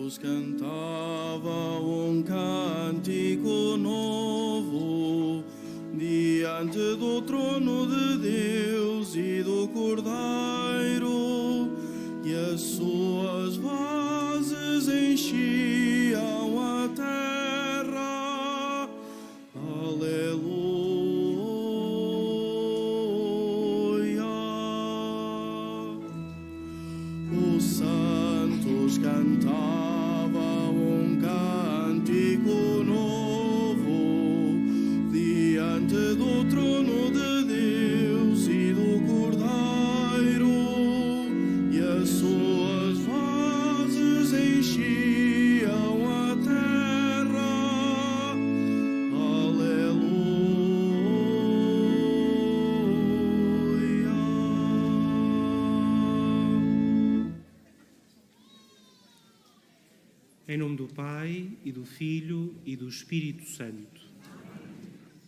santos cantavam um cântico novo diante do trono de Deus e do Cordeiro, e as suas vozes enchiam a terra. Aleluia. Os santos cantavam um cântico novo diante do trono de Deus e do Cordeiro, e as suas vozes enchiam a terra. Aleluia. Em nome do Pai, e do Filho, e do Espírito Santo.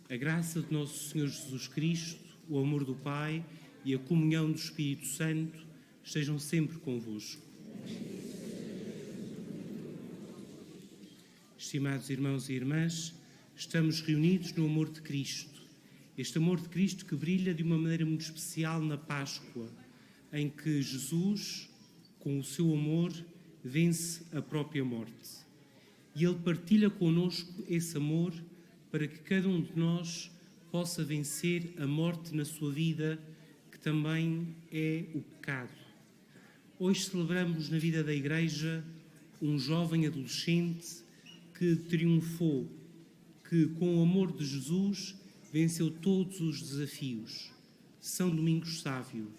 A graça de nosso Senhor Jesus Cristo, o amor do Pai e a comunhão do Espírito Santo estejam sempre convosco. Estimados irmãos e irmãs, estamos reunidos no amor de Cristo. Este amor de Cristo que brilha de uma maneira muito especial na Páscoa, em que Jesus, com o seu amor, vence a própria morte. E Ele partilha connosco esse amor para que cada um de nós possa vencer a morte na sua vida, que também é o pecado. Hoje celebramos na vida da Igreja um jovem adolescente que triunfou, que com o amor de Jesus venceu todos os desafios. São Domingos Sávio,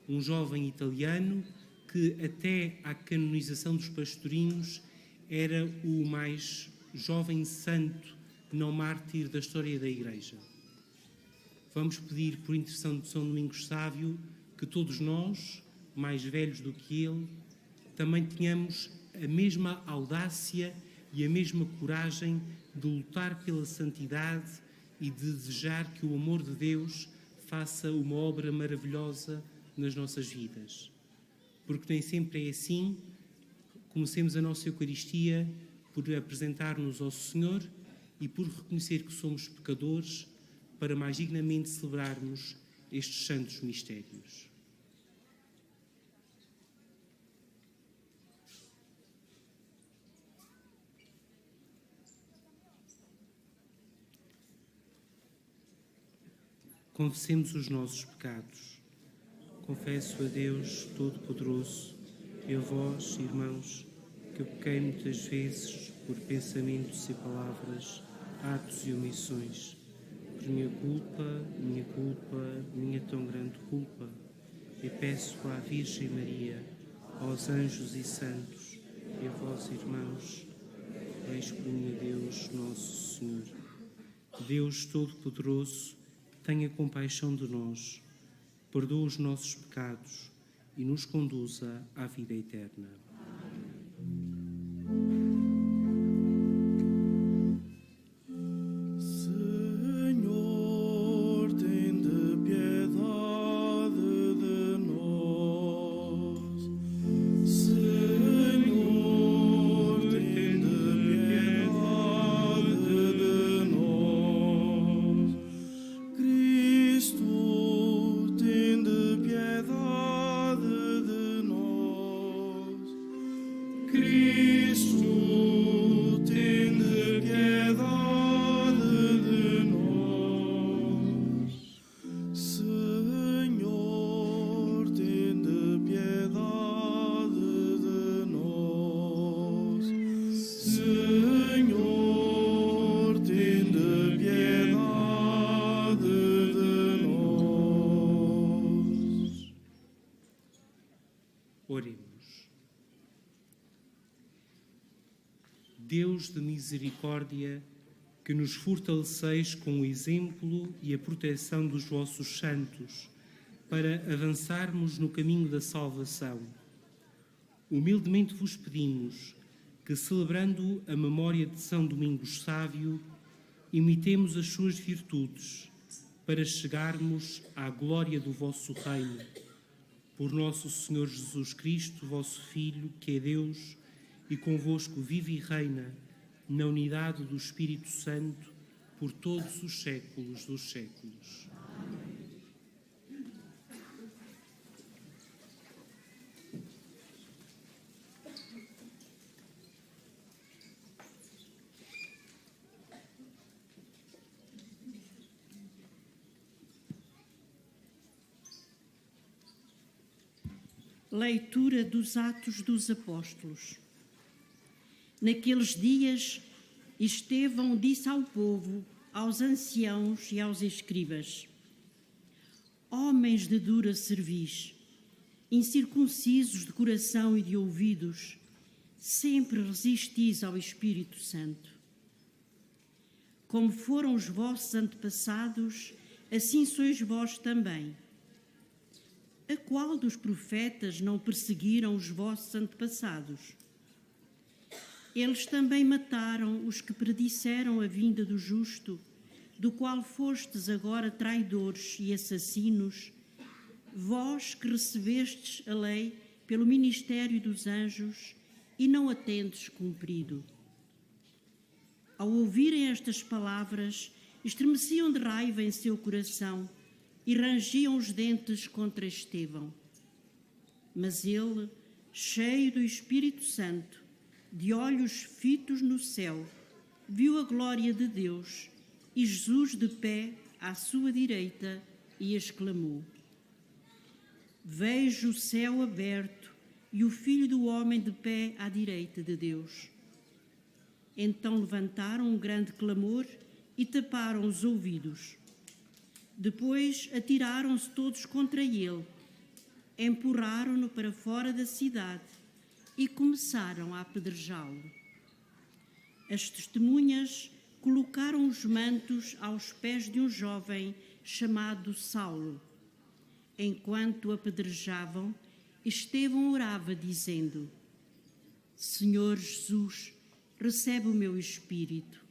um jovem italiano que até à canonização dos pastorinhos era o mais jovem santo não mártir da história da Igreja. Vamos pedir, por intercessão de São Domingos Sávio, que todos nós, mais velhos do que ele, também tenhamos a mesma audácia e a mesma coragem de lutar pela santidade e de desejar que o amor de Deus faça uma obra maravilhosa nas nossas vidas. Porque nem sempre é assim. Comecemos a nossa Eucaristia por apresentar-nos ao Senhor e por reconhecer que somos pecadores, para mais dignamente celebrarmos estes santos mistérios. Confessemos os nossos pecados. Confesso a Deus Todo-Poderoso e a vós, irmãos, que eu pequei muitas vezes por pensamentos e palavras, atos e omissões. Por minha culpa, minha tão grande culpa. E peço à Virgem Maria, aos anjos e santos, e a vós, irmãos, exponho a Deus Nosso Senhor. Deus Todo-Poderoso, tenha compaixão de nós, perdoa os nossos pecados e nos conduza à vida eterna. Senhor, tende piedade de nós. Senhor, tende piedade de nós. Cristo, tende piedade de nós. Cristo, tende piedade de nós. Senhor, tende piedade de nós. Senhor, tende piedade de nós. Oremos. Deus de misericórdia, que nos fortaleceis com o exemplo e a proteção dos vossos santos, para avançarmos no caminho da salvação. Humildemente vos pedimos que, celebrando a memória de São Domingos Sávio, imitemos as suas virtudes, para chegarmos à glória do vosso reino. Por nosso Senhor Jesus Cristo, vosso Filho, que é Deus, e convosco vive e reina na unidade do Espírito Santo por todos os séculos dos séculos. Leitura dos Atos dos Apóstolos. Naqueles dias, Estevão disse ao povo, aos anciãos e aos escribas: Homens de dura cerviz, incircuncisos de coração e de ouvidos, sempre resistis ao Espírito Santo. Como foram os vossos antepassados, assim sois vós também. A qual dos profetas não perseguiram os vossos antepassados? Eles também mataram os que predisseram a vinda do justo, do qual fostes agora traidores e assassinos, vós que recebestes a lei pelo ministério dos anjos e não a tendes cumprido. Ao ouvirem estas palavras, estremeciam de raiva em seu coração e rangiam os dentes contra Estevão. Mas ele, cheio do Espírito Santo, de olhos fitos no céu, viu a glória de Deus e Jesus de pé à sua direita e exclamou: Vejo o céu aberto e o Filho do Homem de pé à direita de Deus. Então levantaram um grande clamor e taparam os ouvidos. Depois atiraram-se todos contra ele, empurraram-no para fora da cidade e começaram a apedrejá-lo. As testemunhas colocaram os mantos aos pés de um jovem chamado Saulo. Enquanto o apedrejavam, Estevão orava, dizendo: Senhor Jesus, recebe o meu espírito.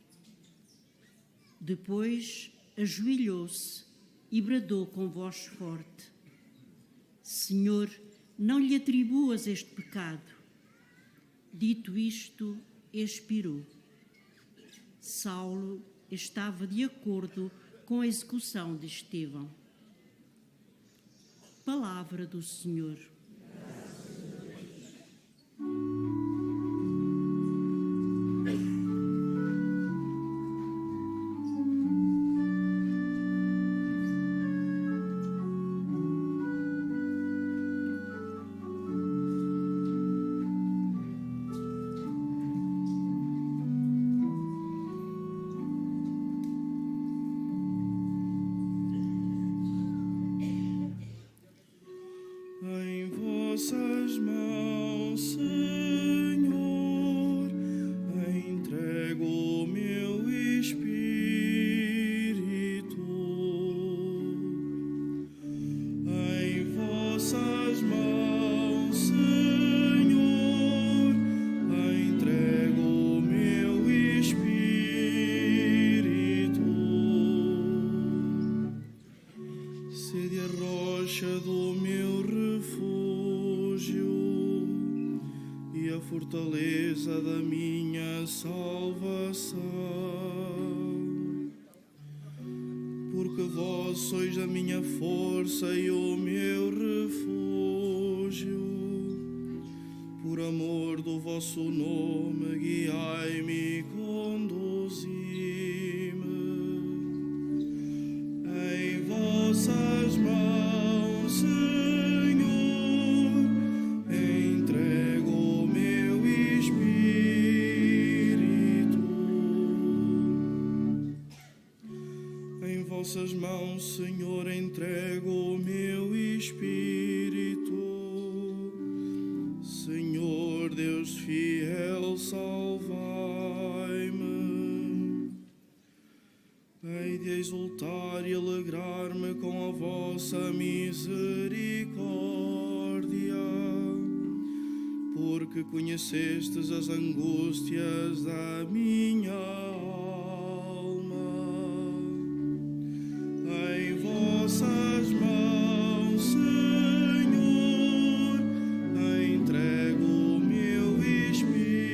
Depois ajoelhou-se e bradou com voz forte: Senhor, não lhe atribuas este pecado. Dito isto, expirou. Saulo estava de acordo com a execução de Estevão. Palavra do Senhor. Em vossas mãos, Senhor, entrego o meu espírito. Em vossas mãos, Senhor, entrego o meu espírito. Sede a rocha do meu refúgio e a fortaleza da minha salvação. Porque vós sois a minha força e o meu refúgio. Por amor do vosso nome, guiai-me e conduzi-me. Em vossas mãos, Senhor, entrego o meu espírito. Em vossas mãos, Senhor, entrego o meu espírito. Senhor Deus fiel, salvai-me. Hei de exultar e alegrar-me com a vossa misericórdia, porque conhecestes as angústias da minha alma. Em vossas mãos, Senhor, entrego o meu espírito.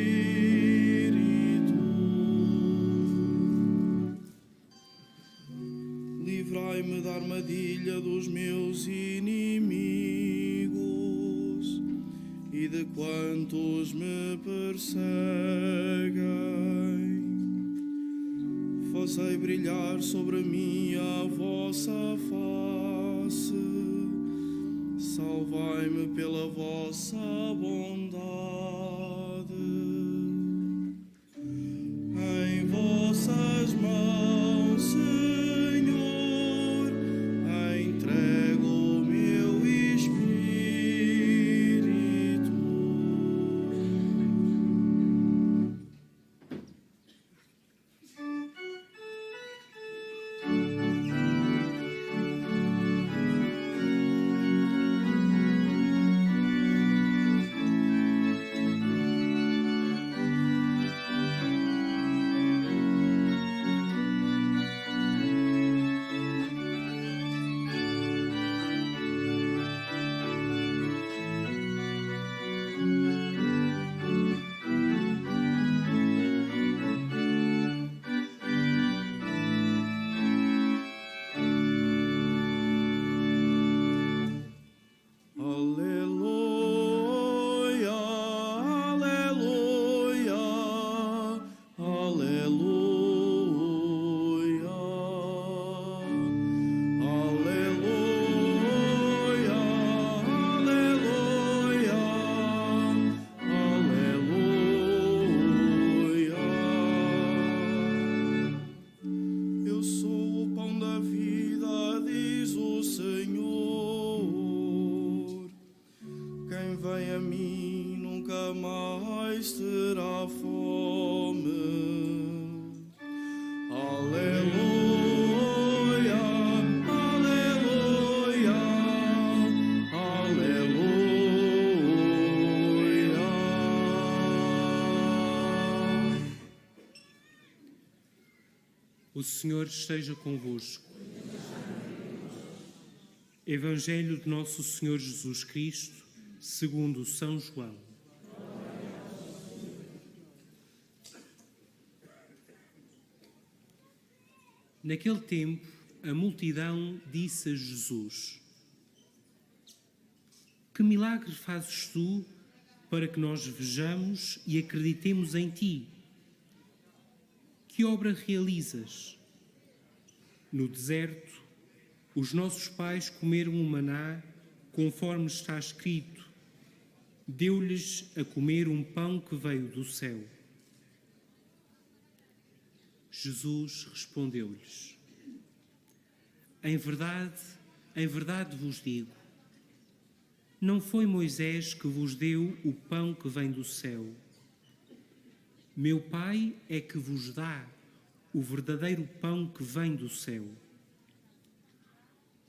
livrai-me da armadilha dos meus inimigos e de quantos me perseguem. Fazei brilhar sobre mim a vossa face, salvai-me pela vossa bondade. Em vossas mãos, Senhor, entrego o meu espírito. Aleluia, aleluia, aleluia, aleluia, aleluia, aleluia. Eu sou o pão da vida, diz o Senhor. Quem vem a mim nunca mais terá fome. Aleluia, aleluia, aleluia. O Senhor esteja convosco. Evangelho de Nosso Senhor Jesus Cristo, segundo São João. Naquele tempo, a multidão disse a Jesus: Que milagre fazes tu para que nós vejamos e acreditemos em ti? Que obra realizas? No deserto, os nossos pais comeram o maná, conforme está escrito: deu-lhes a comer um pão que veio do céu. Jesus respondeu-lhes: em verdade vos digo, não foi Moisés que vos deu o pão que vem do céu. Meu Pai é que vos dá o verdadeiro pão que vem do céu.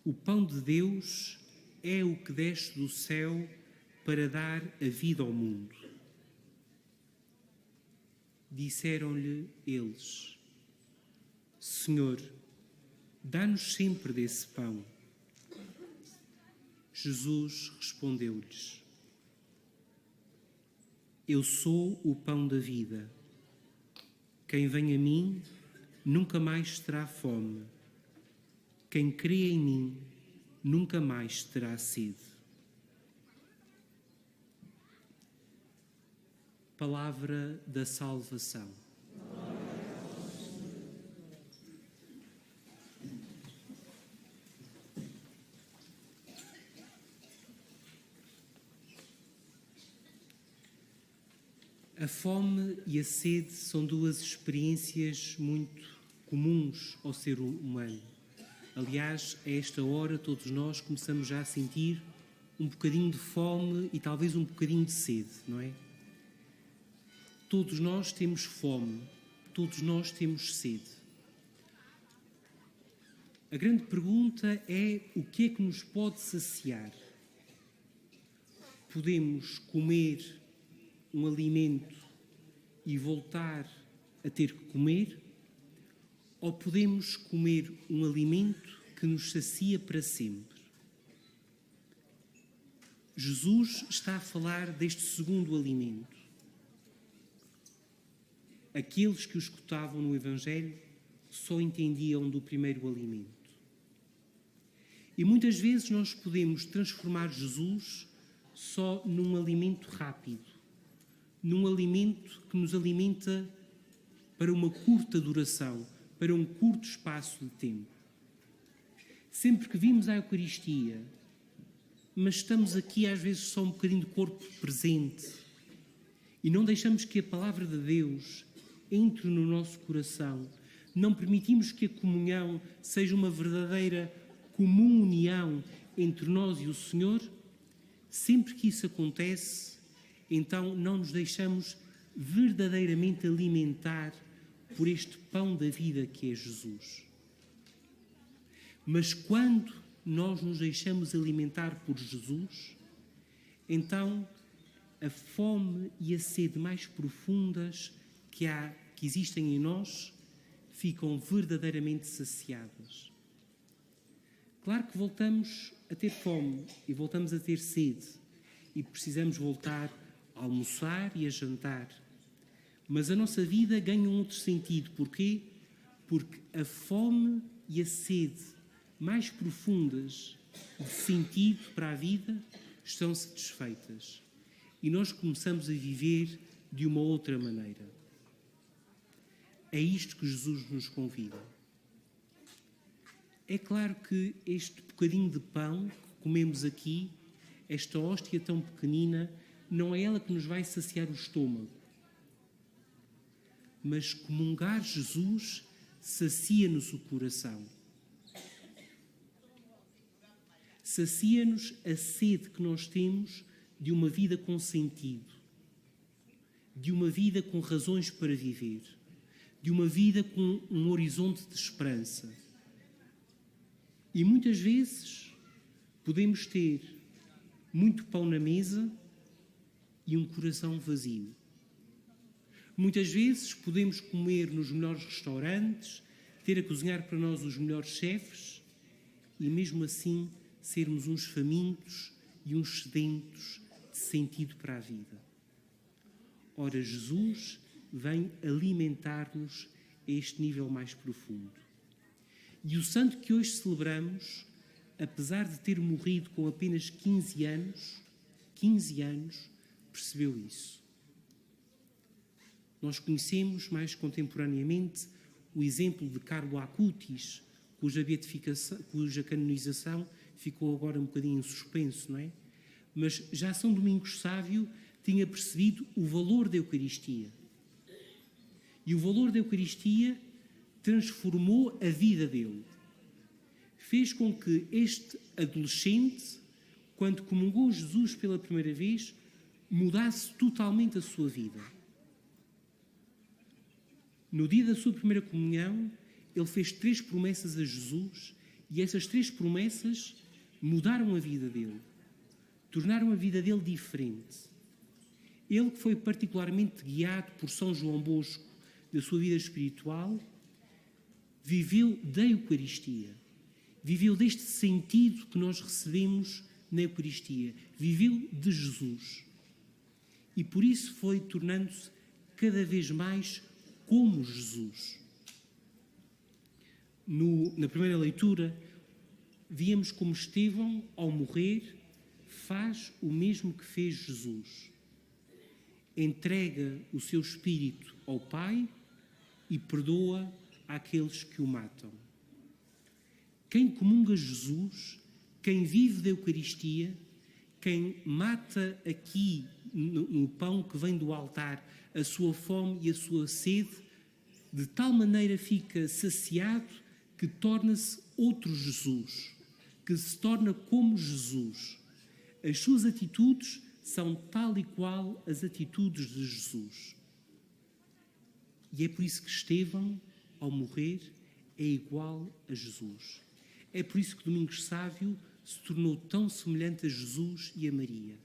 O pão de Deus é o que desce do céu para dar a vida ao mundo. Disseram-lhe eles: Senhor, dá-nos sempre desse pão. Jesus respondeu-lhes: Eu sou o pão da vida. Quem vem a mim nunca mais terá fome. Quem crê em mim nunca mais terá sede. Palavra da salvação. A fome e a sede são duas experiências muito comuns ao ser humano. Aliás, a esta hora todos nós começamos já a sentir um bocadinho de fome e talvez um bocadinho de sede, não é? Todos nós temos fome, todos nós temos sede. A grande pergunta é: o que é que nos pode saciar? Podemos comer um alimento e voltar a ter que comer, ou podemos comer um alimento que nos sacia para sempre? Jesus está a falar deste segundo alimento. Aqueles que o escutavam no Evangelho só entendiam do primeiro alimento. E muitas vezes nós podemos transformar Jesus só num alimento rápido, num alimento que nos alimenta para uma curta duração, para um curto espaço de tempo. Sempre que vimos a Eucaristia, mas estamos aqui às vezes só um bocadinho de corpo presente e não deixamos que a palavra de Deus entre no nosso coração, não permitimos que a comunhão seja uma verdadeira comum união entre nós e o Senhor, sempre que isso acontece, então não nos deixamos verdadeiramente alimentar por este pão da vida que é Jesus. Mas quando nós nos deixamos alimentar por Jesus, então a fome e a sede mais profundas que existem em nós ficam verdadeiramente saciadas. Claro que voltamos a ter fome e voltamos a ter sede e precisamos voltar a almoçar e a jantar. Mas a nossa vida ganha um outro sentido. Porquê? Porque a fome e a sede mais profundas de sentido para a vida estão satisfeitas. E nós começamos a viver de uma outra maneira. É isto que Jesus nos convida. É claro que este bocadinho de pão que comemos aqui, esta hóstia tão pequenina, não é ela que nos vai saciar o estômago. Mas comungar Jesus sacia-nos o coração. Sacia-nos a sede que nós temos de uma vida com sentido, de uma vida com razões para viver, de uma vida com um horizonte de esperança. E muitas vezes podemos ter muito pão na mesa e um coração vazio. Muitas vezes podemos comer nos melhores restaurantes, ter a cozinhar para nós os melhores chefes e mesmo assim sermos uns famintos e uns sedentos de sentido para a vida. Ora, Jesus vem alimentar-nos a este nível mais profundo. E o santo que hoje celebramos, apesar de ter morrido com apenas 15 anos, percebeu isso. Nós conhecemos mais contemporaneamente o exemplo de Carlo Acutis, cuja canonização ficou agora um bocadinho em suspenso, não é? Mas já São Domingos Sávio tinha percebido o valor da Eucaristia. E o valor da Eucaristia transformou a vida dele. Fez com que este adolescente, quando comungou Jesus pela primeira vez, mudasse totalmente a sua vida. No dia da sua primeira comunhão, ele fez 3 promessas a Jesus e essas 3 promessas mudaram a vida dele, tornaram a vida dele diferente. Ele que foi particularmente guiado por São João Bosco da sua vida espiritual, viveu da Eucaristia, viveu deste sentido que nós recebemos na Eucaristia, viveu de Jesus. E por isso foi tornando-se cada vez mais como Jesus. Na primeira leitura, víamos como Estevão, ao morrer, faz o mesmo que fez Jesus. Entrega o seu espírito ao Pai e perdoa àqueles que o matam. Quem comunga Jesus, quem vive da Eucaristia, quem mata aqui no pão que vem do altar a sua fome e a sua sede, de tal maneira fica saciado que torna-se outro Jesus, que se torna como Jesus. As suas atitudes são tal e qual as atitudes de Jesus. E é por isso que Estevão, ao morrer, é igual a Jesus. É por isso que Domingos Sávio se tornou tão semelhante a Jesus e a Maria.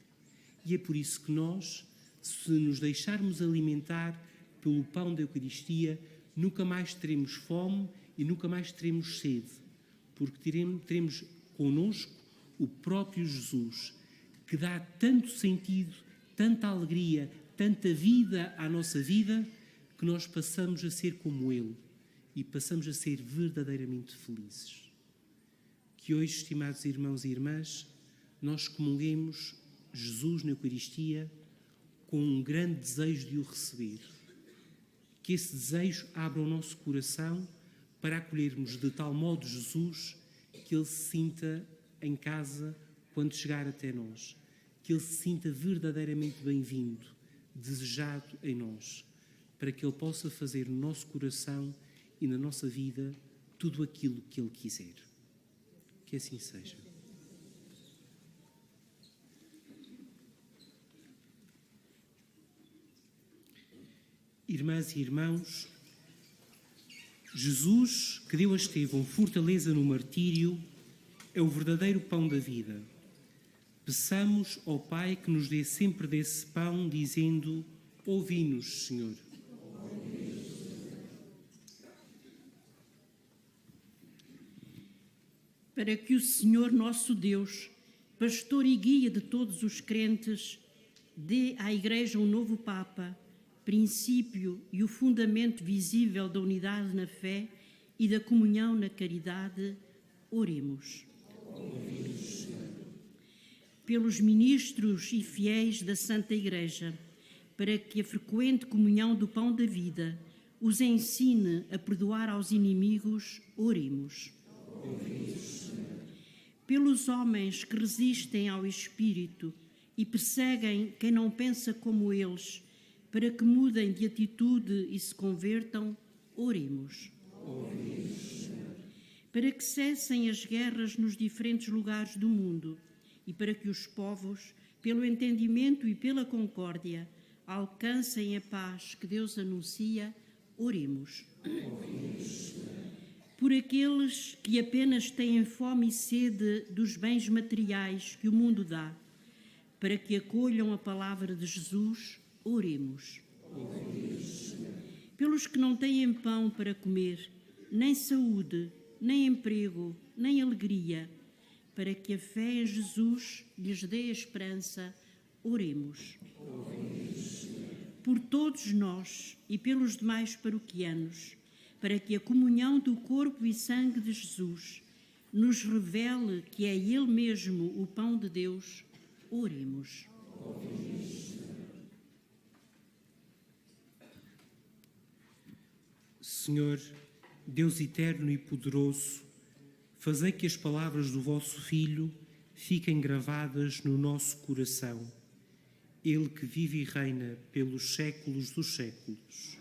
E é por isso que nós, se nos deixarmos alimentar pelo pão da Eucaristia, nunca mais teremos fome e nunca mais teremos sede, porque teremos connosco o próprio Jesus, que dá tanto sentido, tanta alegria, tanta vida à nossa vida, que nós passamos a ser como Ele e passamos a ser verdadeiramente felizes. que hoje, estimados irmãos e irmãs, nós comunguemos Jesus na Eucaristia com um grande desejo de o receber. Que esse desejo abra o nosso coração para acolhermos de tal modo Jesus que ele se sinta em casa quando chegar até nós, que ele se sinta verdadeiramente bem-vindo, desejado em nós, para que ele possa fazer no nosso coração e na nossa vida tudo aquilo que ele quiser. Que assim seja. Irmãs e irmãos, Jesus, que deu a Estevão fortaleza no martírio, é o verdadeiro pão da vida. Peçamos ao Pai que nos dê sempre desse pão, dizendo: ouvi-nos, Senhor. Para que o Senhor nosso Deus, pastor e guia de todos os crentes, dê à Igreja um novo Papa, princípio e o fundamento visível da unidade na fé e da comunhão na caridade, oremos. Pelos ministros e fiéis da Santa Igreja, para que a frequente comunhão do pão da vida os ensine a perdoar aos inimigos, oremos. Pelos homens que resistem ao Espírito e perseguem quem não pensa como eles, para que mudem de atitude e se convertam, oremos. Para que cessem as guerras nos diferentes lugares do mundo e para que os povos, pelo entendimento e pela concórdia, alcancem a paz que Deus anuncia, oremos. Por aqueles que apenas têm fome e sede dos bens materiais que o mundo dá, para que acolham a palavra de Jesus, oremos. Pelos que não têm pão para comer, nem saúde, nem emprego, nem alegria, para que a fé em Jesus lhes dê a esperança, oremos. Por todos nós e pelos demais paroquianos, para que a comunhão do corpo e sangue de Jesus nos revele que é Ele mesmo o pão de Deus, oremos. Senhor, Deus eterno e poderoso, fazei que as palavras do vosso Filho fiquem gravadas no nosso coração. Ele que vive e reina pelos séculos dos séculos.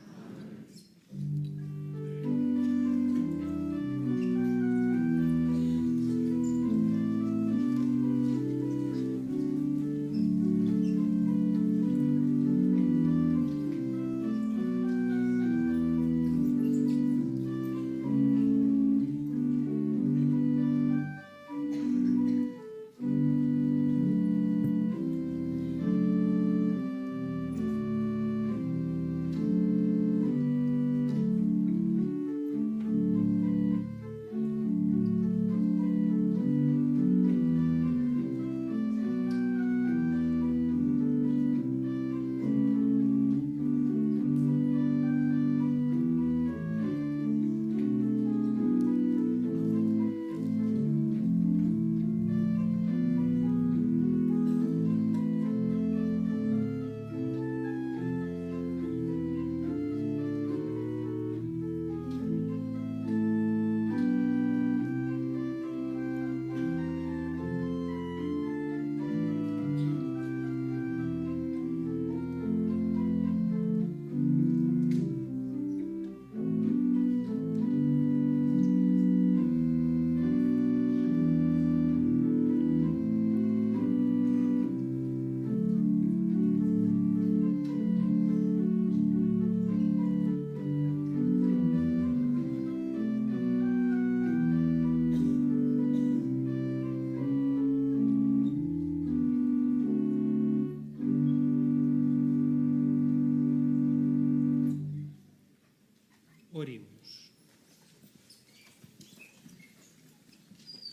Oremos.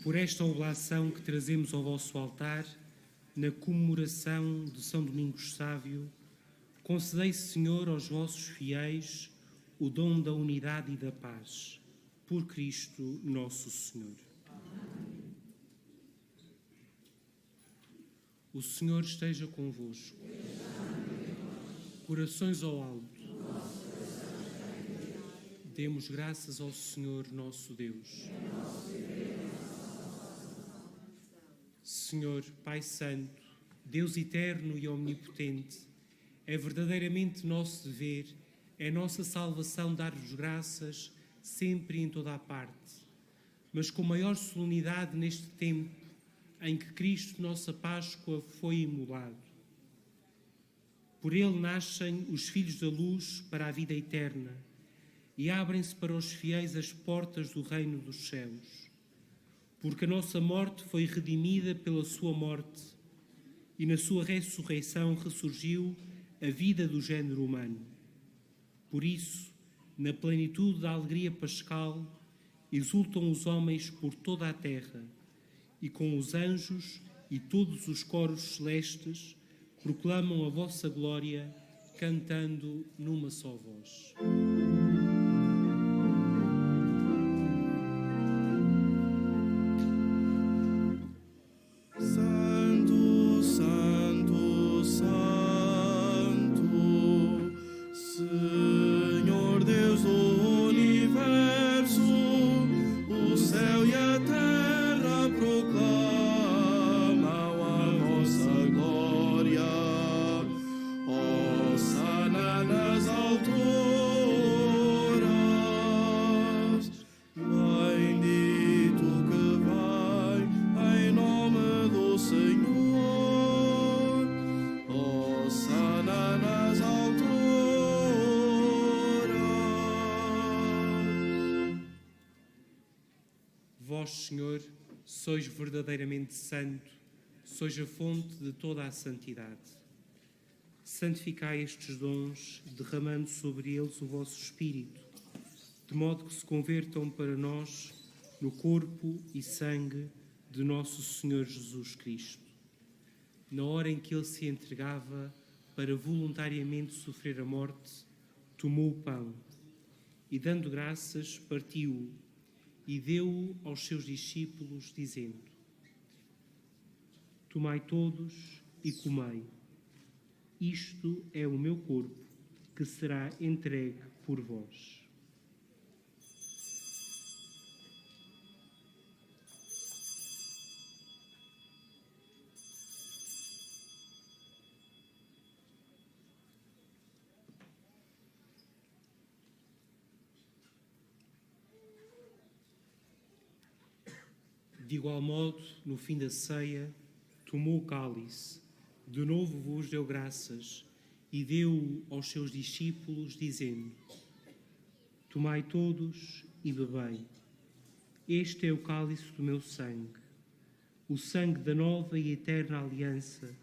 Por esta oblação que trazemos ao vosso altar, na comemoração de São Domingos Sávio, concedei, Senhor, aos vossos fiéis o dom da unidade e da paz. Por Cristo nosso Senhor. Amém. O Senhor esteja convosco. Corações ao alto. Demos graças ao Senhor nosso Deus. Senhor, Pai Santo, Deus eterno e omnipotente, é verdadeiramente nosso dever, é nossa salvação dar-vos graças sempre e em toda a parte, mas com maior solenidade neste tempo em que Cristo, nossa Páscoa, foi imolado. Por ele nascem os filhos da luz para a vida eterna e abrem-se para os fiéis as portas do reino dos céus. Porque a nossa morte foi redimida pela sua morte e na sua ressurreição ressurgiu a vida do género humano. Por isso, na plenitude da alegria pascal, exultam os homens por toda a terra e com os anjos e todos os coros celestes proclamam a vossa glória, cantando numa só voz. Santo, Santo, Santo, Senhor Deus do universo, o céu e a terra proclamam a vossa glória. Hosana nas alturas, bendito que vai em nome do Senhor. Hosana nas alturas. Vós, Senhor, sois verdadeiramente santo, sois a fonte de toda a santidade. Santificai estes dons, derramando sobre eles o vosso Espírito, de modo que se convertam para nós no corpo e sangue de nosso Senhor Jesus Cristo. Na hora em que ele se entregava para voluntariamente sofrer a morte, tomou o pão e, dando graças, partiu-o e deu-o aos seus discípulos, dizendo: Tomai todos e comei. Isto é o meu corpo, que será entregue por vós. De igual modo, no fim da ceia, tomou o cálice, de novo vos deu graças e deu-o aos seus discípulos, dizendo: Tomai todos e bebei. Este é o cálice do meu sangue, o sangue da nova e eterna aliança,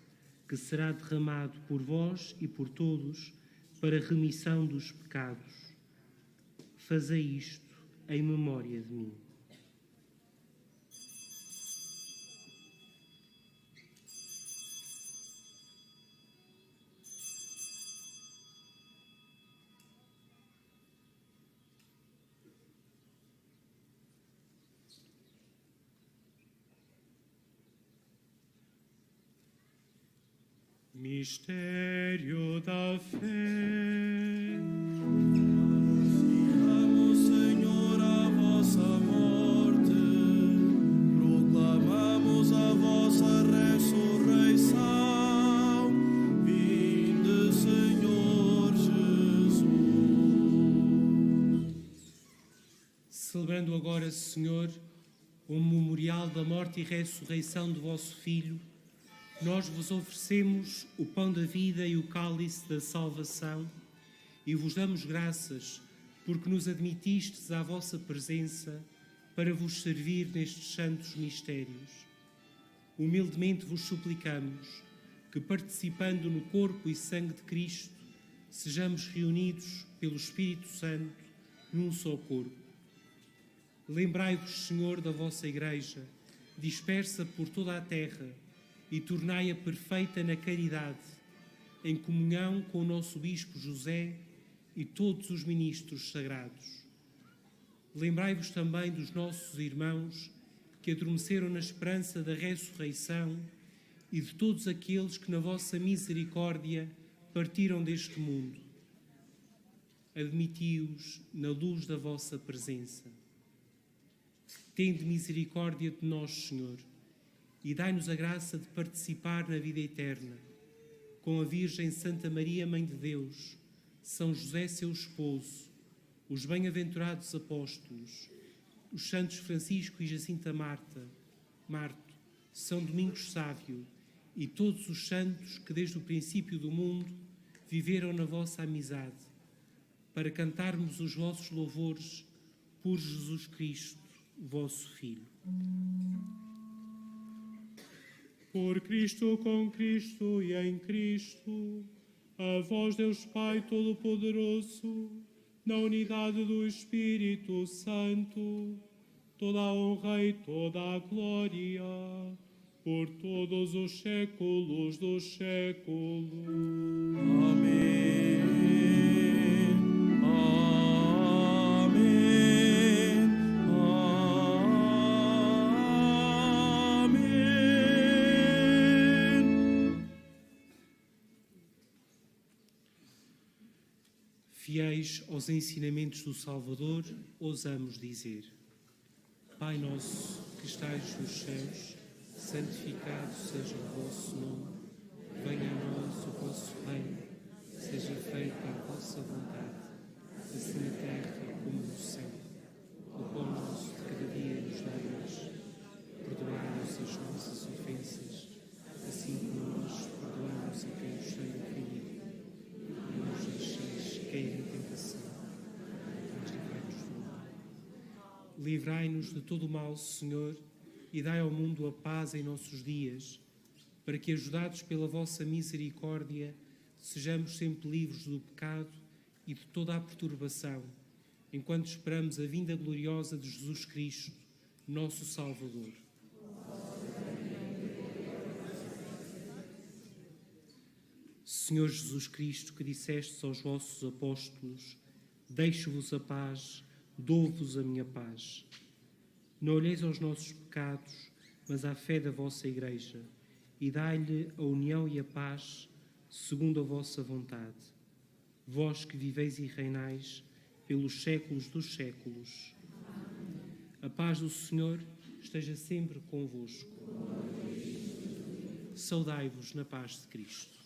que será derramado por vós e por todos para a remissão dos pecados. Fazei isto em memória de mim. Mistério da fé. Anunciamos, Senhor, a vossa morte, proclamamos a vossa ressurreição. Vinde, Senhor Jesus. Celebrando agora, Senhor, o memorial da morte e ressurreição do vosso Filho, nós vos oferecemos o pão da vida e o cálice da salvação e vos damos graças porque nos admitistes à vossa presença para vos servir nestes santos mistérios. Humildemente vos suplicamos que, participando no corpo e sangue de Cristo, sejamos reunidos pelo Espírito Santo num só corpo. Lembrai-vos, Senhor, da vossa Igreja, dispersa por toda a terra, e tornai-a perfeita na caridade, em comunhão com o nosso Bispo José e todos os ministros sagrados. Lembrai-vos também dos nossos irmãos que adormeceram na esperança da ressurreição e de todos aqueles que na vossa misericórdia partiram deste mundo. Admiti-os na luz da vossa presença. Tende misericórdia de nós, Senhor, e dai-nos a graça de participar na vida eterna, com a Virgem Santa Maria, Mãe de Deus, São José, seu esposo, os bem-aventurados apóstolos, os santos Francisco e Jacinta Marto, São Domingos Sávio e todos os santos que desde o princípio do mundo viveram na vossa amizade, para cantarmos os vossos louvores por Jesus Cristo, vosso Filho. Por Cristo, com Cristo e em Cristo, a vós, Deus Pai Todo-Poderoso, na unidade do Espírito Santo, toda a honra e toda a glória, por todos os séculos dos séculos. Amém. Fiéis aos ensinamentos do Salvador, ousamos dizer: Pai nosso que estais nos céus, santificado seja o vosso nome. Venha a nós o vosso reino. Seja feita a vossa vontade, assim na terra como no céu. O pão nosso de cada dia nos dai hoje. Perdoai-nos as nossas ofensas, assim como nós perdoamos a quem nos tem ofendido. Não nos deixeis cair em tentação, mas livrai-nos do mal. Livrai-nos de todo o mal, Senhor, e dai ao mundo a paz em nossos dias, para que, ajudados pela vossa misericórdia, sejamos sempre livres do pecado e de toda a perturbação, enquanto esperamos a vinda gloriosa de Jesus Cristo, nosso Salvador. Senhor Jesus Cristo, que dissestes aos vossos apóstolos: deixo-vos a paz, dou-vos a minha paz. Não olheis aos nossos pecados, mas à fé da vossa Igreja, e dai-lhe a união e a paz, segundo a vossa vontade. Vós que viveis e reinais pelos séculos dos séculos. A paz do Senhor esteja sempre convosco. Saudai-vos na paz de Cristo.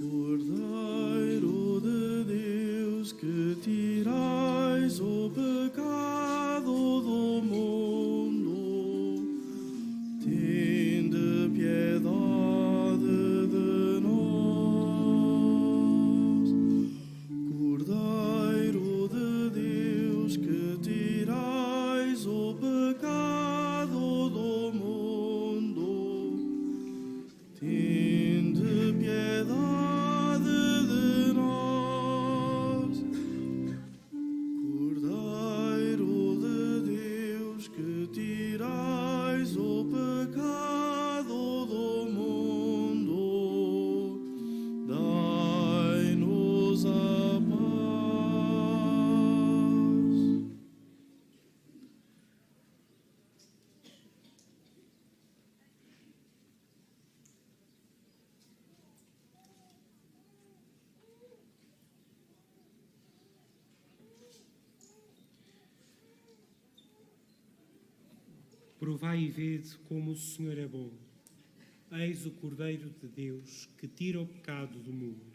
Cordeiro de Deus, que tirais o pecado do mundo, tende piedade de nós. Cordeiro de Deus, que tirais o pecado do mundo, tende piedade de nós. Cordeiro de Deus, que tirais o pecado do mundo, dai-nos a paz. Provai e vede como o Senhor é bom. Eis o Cordeiro de Deus, que tira o pecado do mundo.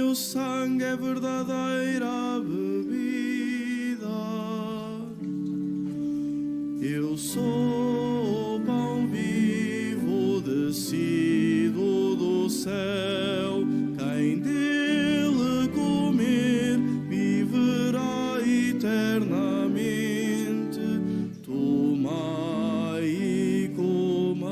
meu sangue é verdadeira bebida. Eu sou o pão vivo descido do céu. Quem dele comer viverá eternamente. Tomai e comai.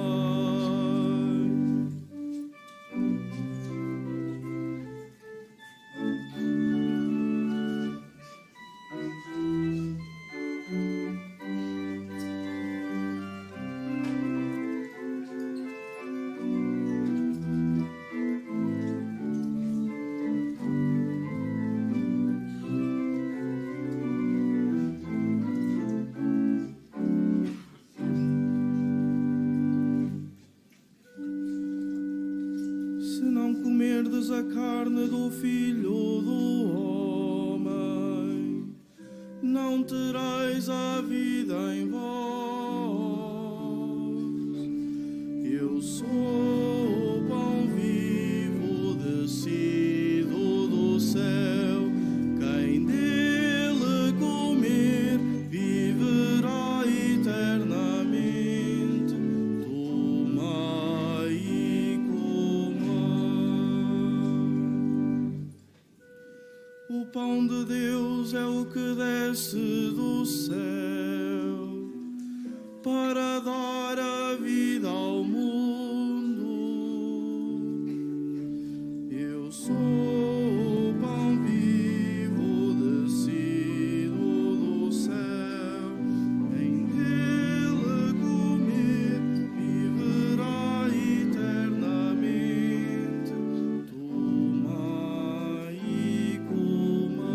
Se não comerdes a carne do Filho do Homem, não tereis a vida em vós. Eu sou o pão vivo descido do céu. Quem dele comer viverá eternamente. Tomai e comai. O pão de Deus é o que desce do céu para dar a vida ao mundo. Eu sou o pão vivo descido do céu. Quem dele comer viverá eternamente. Tomai e comai.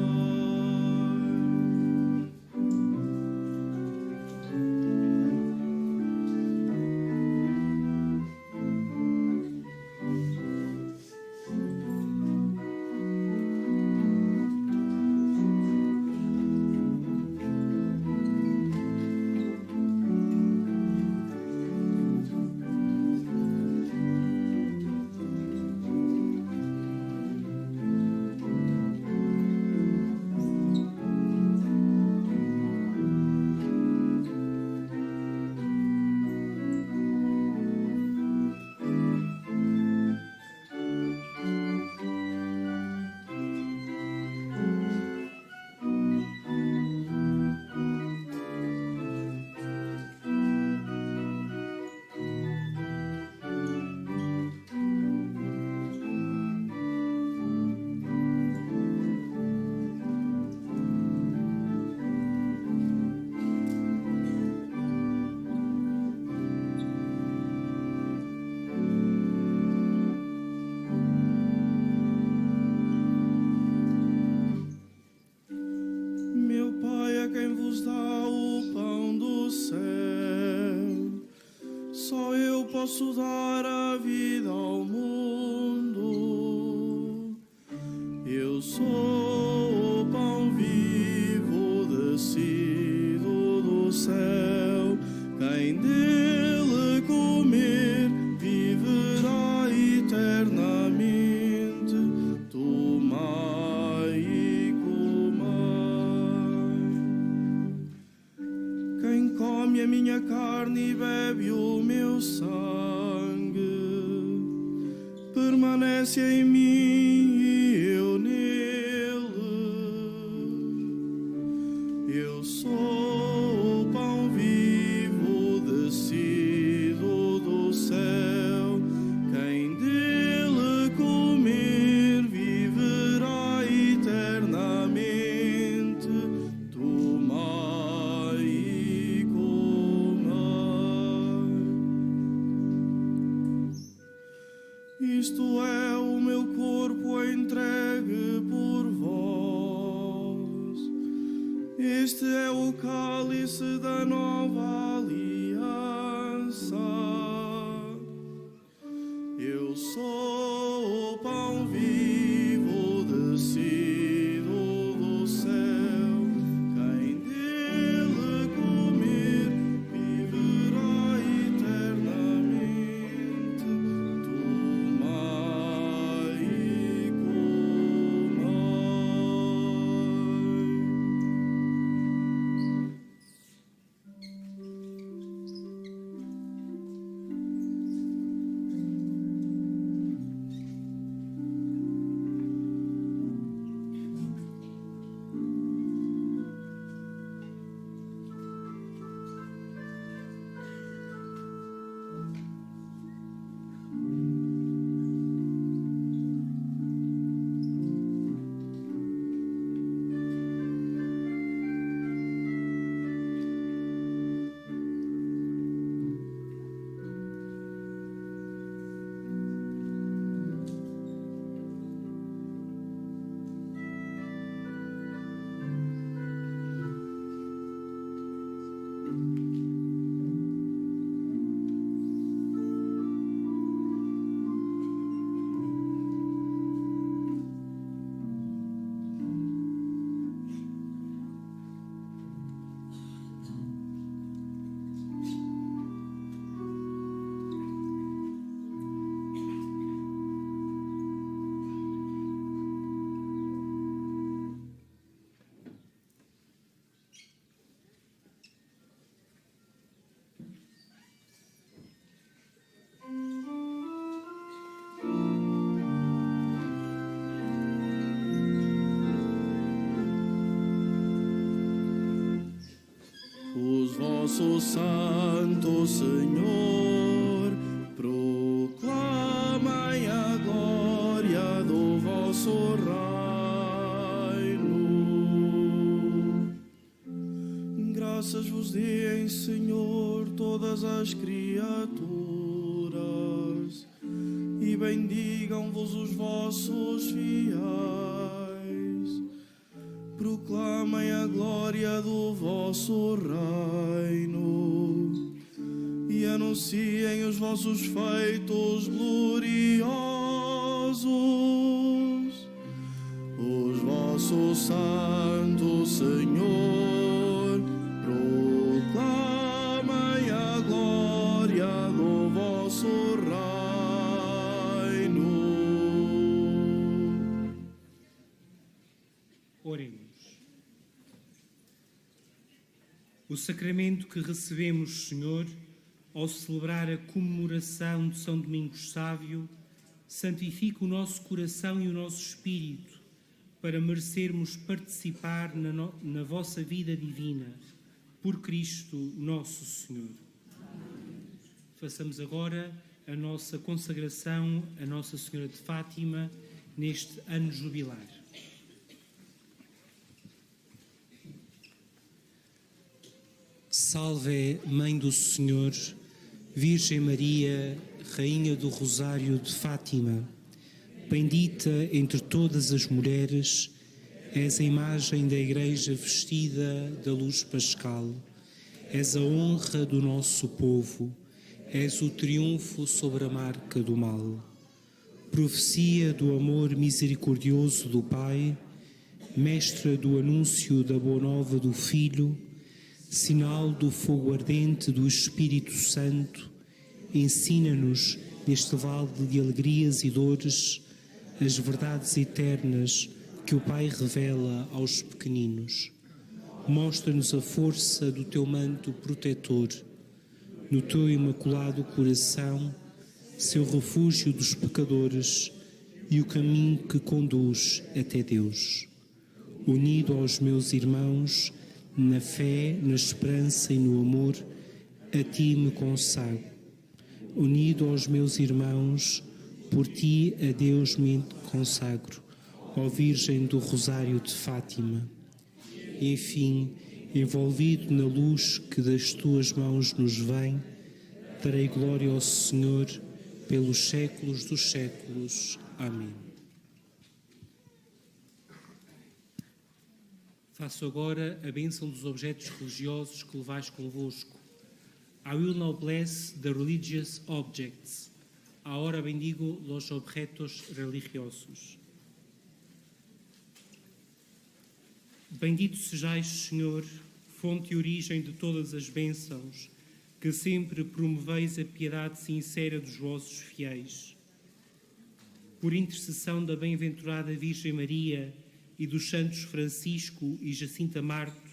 Meu Pai é quem vos dá o pão do céu. Só eu posso dar a vida ao mundo. Eu sou o pão vivo descido do céu. Quem dele comer viverá eternamente. Tomai e comai. Quem come a minha carne e bebe o meu sangue permanece em mim e eu nele. Eu sou o pão vivo descido do céu. Quem dele comer viverá eternamente. Tomai e comai. Isto é o meu corpo entregue por vós. Este é o cálice da nova aliança. Eu sou o pão vivo descido do céu. Quem dele comer viverá eternamente. Tomai e comai. vosso Santo Senhor, proclamai a glória do vosso reino. Graças vos deem, Senhor, todas as criaturas, e bendigam-vos os vossos fiéis. Proclamem a glória do vosso reino e anunciem os vossos feitos gloriosos. Os vossos santos, Senhor, proclamem a glória do vosso reino. Oremos. O sacramento que recebemos, Senhor, ao celebrar a comemoração de São Domingos Sávio, santifica o nosso coração e o nosso espírito para merecermos participar na vossa vida divina, por Cristo nosso Senhor. Façamos agora a nossa consagração a Nossa Senhora de Fátima neste ano jubilar. Salve, Mãe do Senhor, Virgem Maria, Rainha do Rosário de Fátima, bendita entre todas as mulheres, és a imagem da Igreja vestida da luz pascal, és a honra do nosso povo, és o triunfo sobre a marca do mal. Profecia do amor misericordioso do Pai, mestra do anúncio da boa nova do Filho, sinal do fogo ardente do Espírito Santo, ensina-nos, neste vale de alegrias e dores, as verdades eternas que o Pai revela aos pequeninos. Mostra-nos a força do teu manto protetor, no teu imaculado coração, seu refúgio dos pecadores e o caminho que conduz até Deus. Unido aos meus irmãos, na fé, na esperança e no amor, a ti me consagro. Unido aos meus irmãos, por ti a Deus me consagro, ó Virgem do Rosário de Fátima. Enfim, envolvido na luz que das tuas mãos nos vem, darei glória ao Senhor pelos séculos dos séculos. Amém. Faço agora a bênção dos objetos religiosos que levais convosco. I will now bless the religious objects. Ahora bendigo los objetos religiosos. Bendito sejais, Senhor, fonte e origem de todas as bênçãos, que sempre promoveis a piedade sincera dos vossos fiéis. Por intercessão da bem-aventurada Virgem Maria e dos santos Francisco e Jacinta Marto,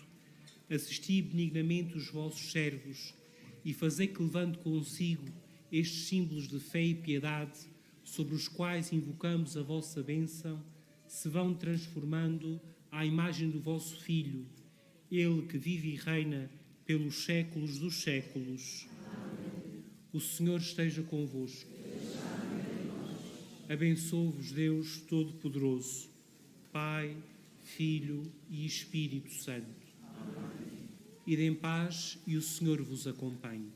assisti benignamente os vossos servos e fazei que, levando consigo estes símbolos de fé e piedade, sobre os quais invocamos a vossa bênção, se vão transformando à imagem do vosso Filho, Ele que vive e reina pelos séculos dos séculos. Amém. O Senhor esteja convosco. Abençoe-vos Deus Todo-Poderoso, Pai, Filho e Espírito Santo. Amém. Ide em paz e o Senhor vos acompanhe.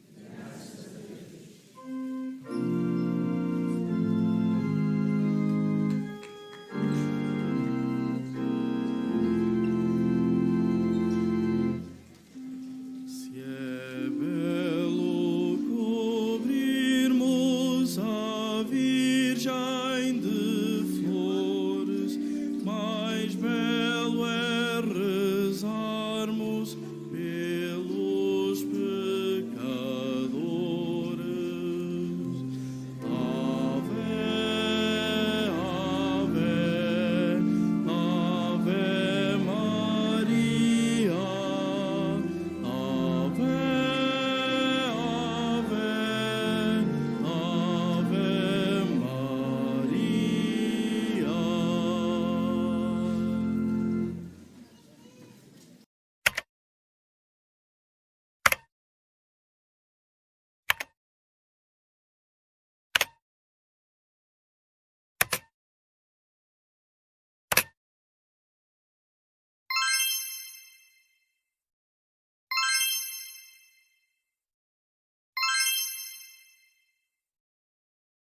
Cobrirmos a Virgem de